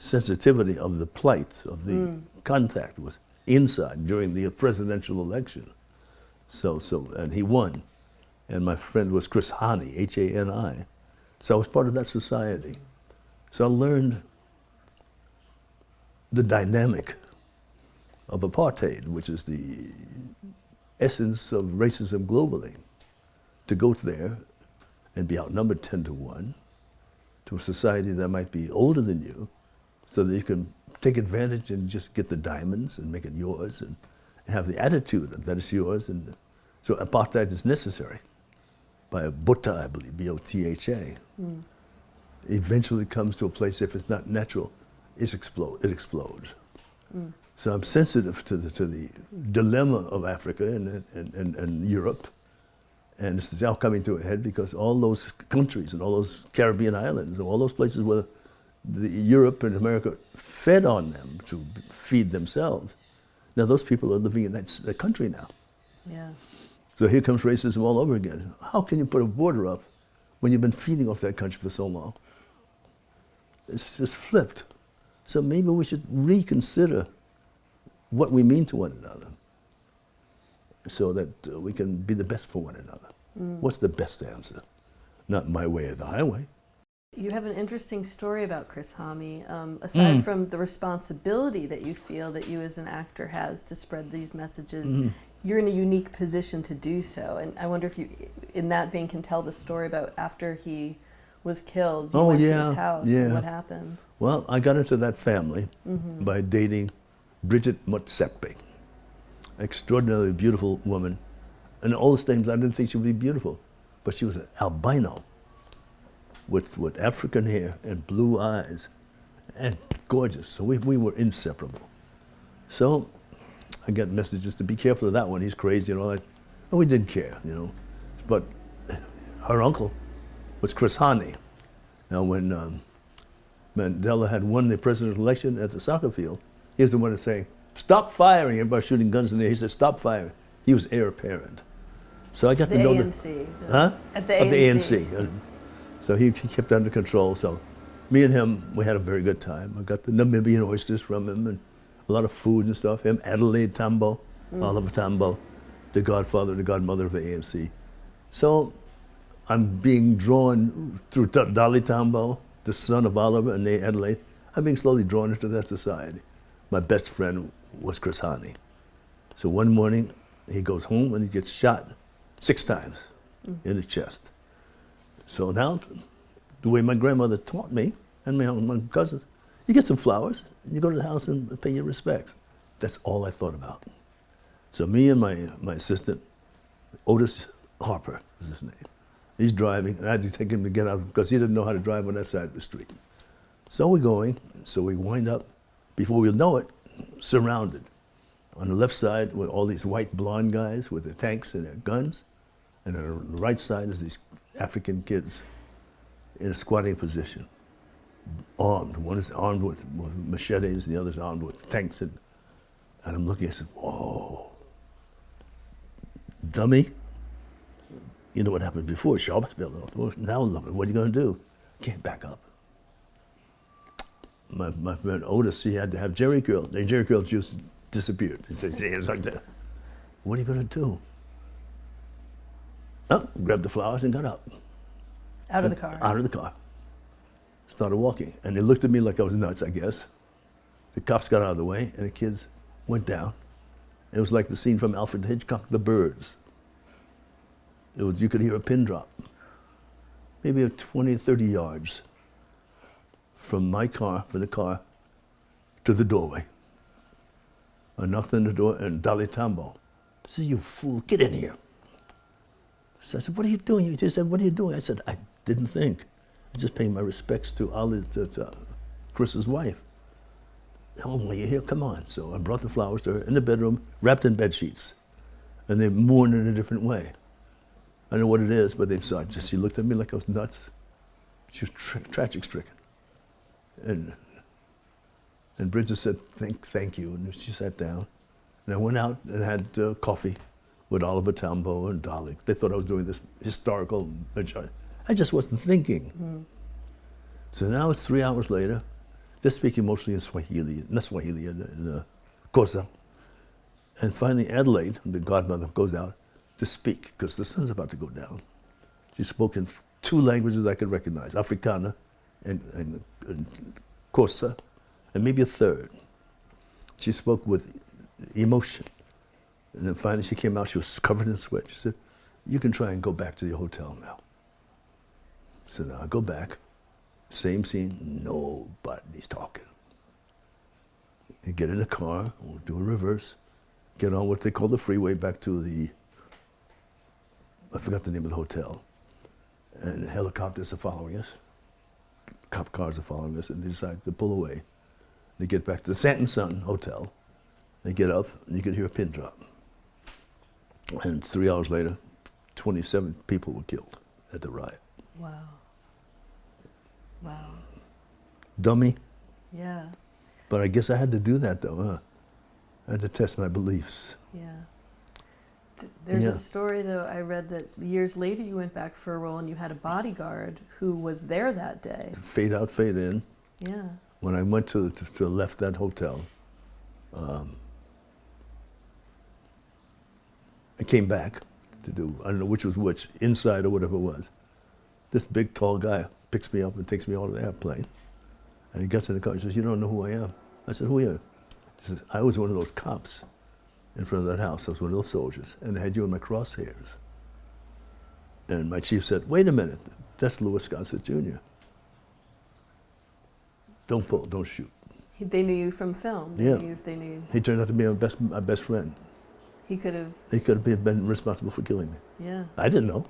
sensitivity of the plight of the contact was inside during the presidential election. And he won. And my friend was Chris Hani, Hani. So I was part of that society. So I learned the dynamic of apartheid, which is the essence of racism globally. To go there and be outnumbered 10-1 to a society that might be older than you, so that you can take advantage and just get the diamonds and make it yours and have the attitude that it's yours. And so apartheid is necessary. By Botha, I believe, B-O-T-H-A. Eventually comes to a place, if it's not natural, it explodes. So I'm sensitive to the dilemma of Africa and Europe. And it's now coming to a head because all those countries and all those Caribbean islands and all those places where Europe and America fed on them to feed themselves, now those people are living in that country now. Yeah. So here comes racism all over again. How can you put a border up when you've been feeding off that country for so long? It's just flipped. So maybe we should reconsider what we mean to one another so that we can be the best for one another. What's the best answer? Not my way or the highway. You have an interesting story about Chris Hani. Aside from the responsibility that you feel that you as an actor has to spread these messages, you're in a unique position to do so. And I wonder if you, in that vein, can tell the story about after he was killed, you went to his house, and what happened? Well, I got into that family by dating Bridget Motsepe, extraordinarily beautiful woman. And all those things, I didn't think she would be beautiful, but she was an albino with African hair and blue eyes and gorgeous. So we were inseparable. So I got messages to be careful of that one. He's crazy and all that. And we didn't care, you know. But her uncle was Chris Hani. Now when Mandela had won the presidential election at the soccer field, he was the one to say, "Stop firing." Everybody shooting guns in there. He said, "Stop firing." He was heir apparent. So I got to know the ANC. At the ANC. So he kept under control. So me and him, we had a very good time. I got the Namibian oysters from him and a lot of food and stuff. Him, Adelaide Tambo, Oliver Tambo, the godfather, the godmother of the ANC. So I'm being drawn through Dolly Tambo, the son of Oliver and Adelaide. I'm being slowly drawn into that society. My best friend was Chris Hani. So one morning he goes home and he gets shot 6 times in the chest. So now, the way my grandmother taught me, and my cousins, you get some flowers, and you go to the house and pay your respects. That's all I thought about. So me and my assistant, Otis Harper is his name, he's driving, and I had to take him to get out because he didn't know how to drive on that side of the street. So we're going, so we wind up, before we know it, surrounded. On the left side were all these white blonde guys with their tanks and their guns, and on the right side is these African kids in a squatting position, armed. One is armed with machetes, and the other's armed with tanks. And I'm looking, I said, whoa, dummy. You know what happened before, Charlottesville. Now look, what are you going to do? Can't back up. My friend Otis, he had to have Jerry curl. The Jerry curl juice disappeared. He says, it's like that. What are you going to do? Oh, grabbed the flowers and got up. Out of the car? Out of the car. Started walking. And they looked at me like I was nuts, I guess. The cops got out of the way, and the kids went down. It was like the scene from Alfred Hitchcock, The Birds. It was, you could hear a pin drop. Maybe 20, 30 yards from my car, from the car, to the doorway. I knocked on the door, and Dolly Tambo said, "You fool, get in here." So I said, "What are you doing?" He just said, "What are you doing?" I said, "I didn't think. I'm just paying my respects to Chris's wife." "Oh, well, you're here, come on." So I brought the flowers to her in the bedroom, wrapped in bed sheets. And they mourned in a different way. I don't know what it is, but she looked at me like I was nuts. She was tragic stricken. And Bridget said, thank you, and she sat down. And I went out and had coffee with Oliver Tambo and Dolly. They thought I was doing this historical, I just wasn't thinking. So now it's 3 hours later. just speaking mostly in Swahili, not Swahili, in Xhosa. And finally, Adelaide, the godmother, goes out to speak because the sun's about to go down. She spoke in 2 languages I could recognize, Afrikaner and Xhosa, and maybe a third. She spoke with emotion. And then finally she came out, she was covered in sweat. She said, "You can try and go back to your hotel now." So now I go back, same scene, nobody's talking. You get in the car, we'll do a reverse, get on what they call the freeway back to I forgot the name of the hotel. And helicopters are following us, cop cars are following us, and they decide to pull away. They get back to the Sand and Sun Hotel. They get up, and you can hear a pin drop. And 3 hours later, 27 people were killed at the riot. Wow. Wow. Dummy, Yeah. but I guess I had to do that though, huh? I had to test my beliefs. Yeah. There's Yeah. a story, though, I read that years later you went back for a role and you had a bodyguard who was there that day. Fade out, fade in. Yeah. When I went to left that hotel, I came back to do, I don't know which was which, inside or whatever it was. This big, tall guy picks me up and takes me out of the airplane. And he gets in the car and says, "You don't know who I am." I said, "Who are you?" He says, "I was one of those cops in front of that house. I was one of those soldiers, and they had you in my crosshairs." And my chief said, "Wait a minute, that's Louis Gossett Jr. Don't pull, don't shoot." They knew you from film. Yeah. They knew He turned out to be my best friend. he could have. He could have been responsible for killing me. Yeah. I didn't know.